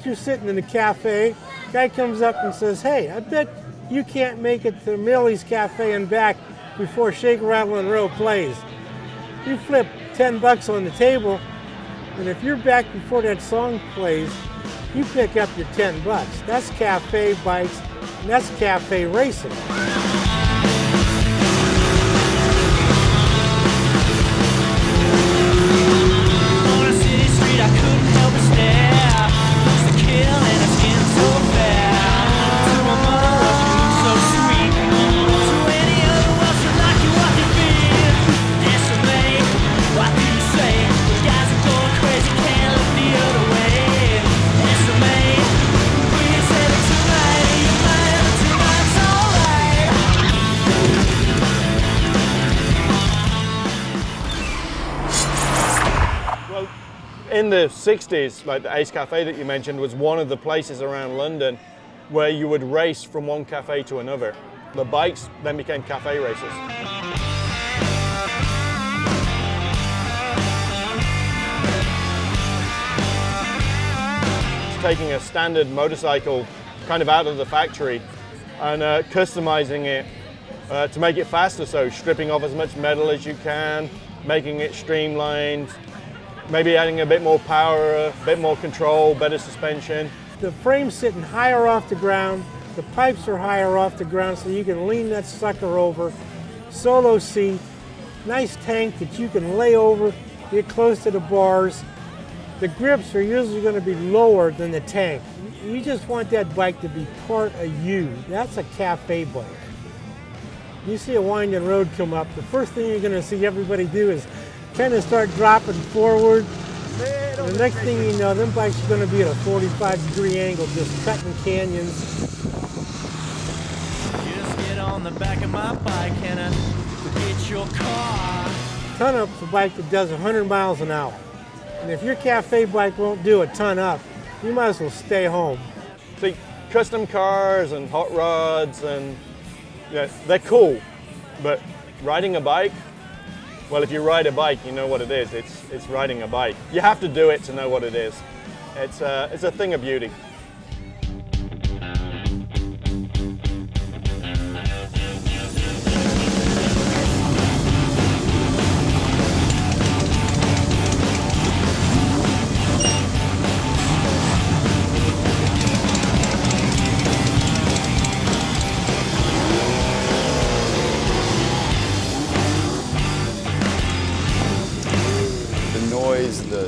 you're sitting in the cafe, guy comes up and says, hey, I bet you can't make it to Millie's Cafe and back before Shake, Rattle, and Roll plays. You flip 10 bucks on the table, and if you're back before that song plays, you pick up your 10 bucks. That's cafe bikes, and that's cafe racing. In the 60s, like the Ace Cafe that you mentioned was one of the places around London where you would race from one cafe to another. The bikes then became cafe races. Taking a standard motorcycle kind of out of the factory and customizing it to make it faster, so stripping off as much metal as you can, making it streamlined, maybe adding a bit more power, a bit more control, better suspension. The frame's sitting higher off the ground, the pipes are higher off the ground so you can lean that sucker over. Solo seat, nice tank that you can lay over, get close to the bars. The grips are usually going to be lower than the tank. You just want that bike to be part of you. That's a cafe bike. You see a winding road come up, the first thing you're going to see everybody do is kind of start dropping forward. The next thing you know, them bikes are going to be at a 45-degree angle, just cutting canyons. Just get on the back of my bike and forget your car. Ton up's a bike that does 100 miles an hour. And if your cafe bike won't do a ton up, you might as well stay home. See, custom cars and hot rods, and yeah, they're cool, but riding a bike, well, if you ride a bike, you know what it is. It's riding a bike. You have to do it to know what it is. It's a thing of beauty.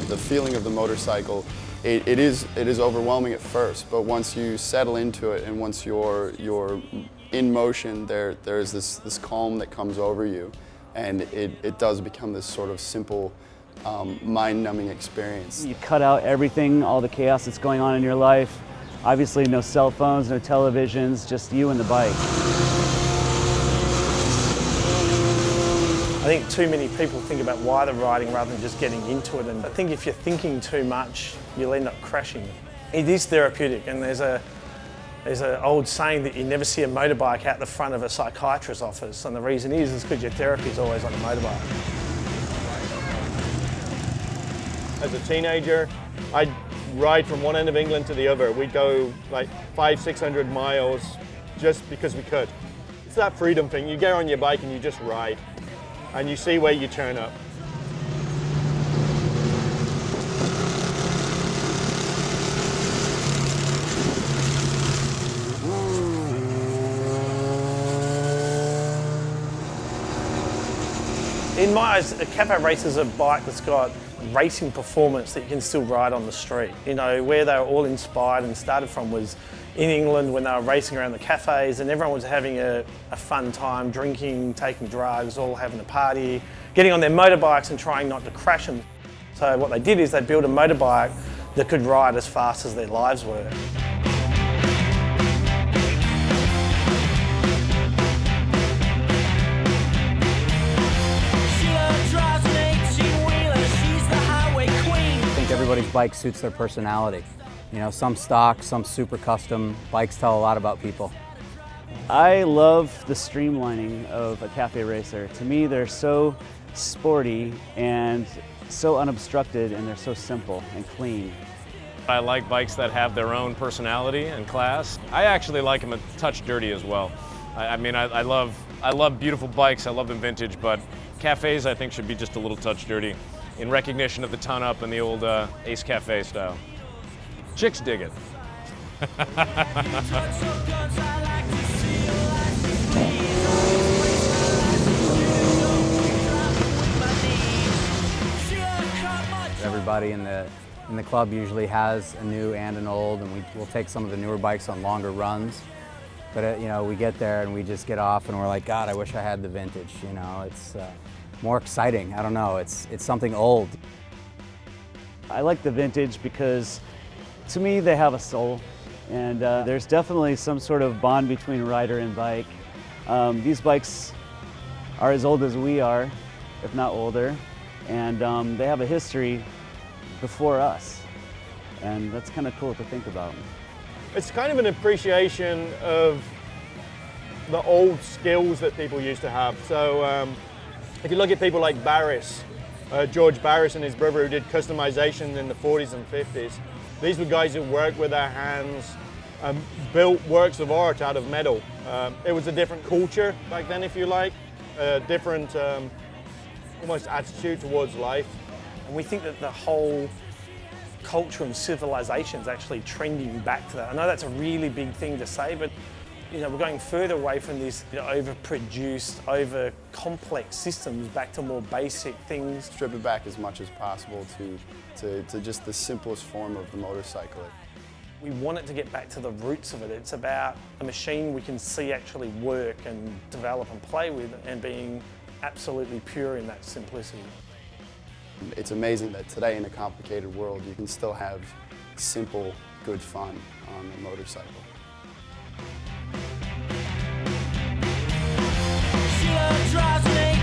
The feeling of the motorcycle, it is overwhelming at first, but once you settle into it and once you're in motion, there's this calm that comes over you, and it does become this sort of simple, mind-numbing experience. You cut out everything, all the chaos that's going on in your life. Obviously no cell phones, no televisions, just you and the bike. I think too many people think about why they're riding rather than just getting into it, and I think if you're thinking too much, you'll end up crashing. It is therapeutic, and there's an old saying that you never see a motorbike out the front of a psychiatrist's office, and the reason is because your therapy is always on a motorbike. As a teenager, I'd ride from one end of England to the other. We'd go like 500–600 miles just because we could. It's that freedom thing. You get on your bike and you just ride. And you see where you turn up. In my eyes, a cafe race is a bike that's got racing performance that you can still ride on the street. You know, where they were all inspired and started from was in England when they were racing around the cafes, and everyone was having a fun time, drinking, taking drugs, all having a party, getting on their motorbikes and trying not to crash them. So what they did is they built a motorbike that could ride as fast as their lives were. Everybody's bike suits their personality. You know, some stock, some super custom. Bikes tell a lot about people. I love the streamlining of a cafe racer. To me, they're so sporty and so unobstructed, and they're so simple and clean. I like bikes that have their own personality and class. I actually like them a touch dirty as well. I mean, I love beautiful bikes, I love them vintage, but cafes I think should be just a little touch dirty in recognition of the ton up and the old Ace Cafe style. Chicks dig it. Everybody in the club usually has a new and an old, and we'll take some of the newer bikes on longer runs. But you know, we get there and we just get off and we're like, God, I wish I had the vintage. You know, it's more exciting. I don't know. It's something old. I like the vintage because, to me, they have a soul, and there's definitely some sort of bond between rider and bike. These bikes are as old as we are, if not older, and they have a history before us, and that's kind of cool to think about. It's kind of an appreciation of the old skills that people used to have. So if you look at people like Barris, George Barris and his brother who did customization in the 40s and 50s, these were guys who worked with their hands and built works of art out of metal. It was a different culture back then, if you like, a different almost attitude towards life. And we think that the whole culture and civilization is actually trending back to that. I know that's a really big thing to say, but you know, we're going further away from this overproduced, over-complex systems back to more basic things. Strip it back as much as possible to just the simplest form of the motorcycle. We want it to get back to the roots of it. It's about a machine we can see actually work and develop and play with, and being absolutely pure in that simplicity. It's amazing that today in a complicated world you can still have simple, good fun on a motorcycle. She drives me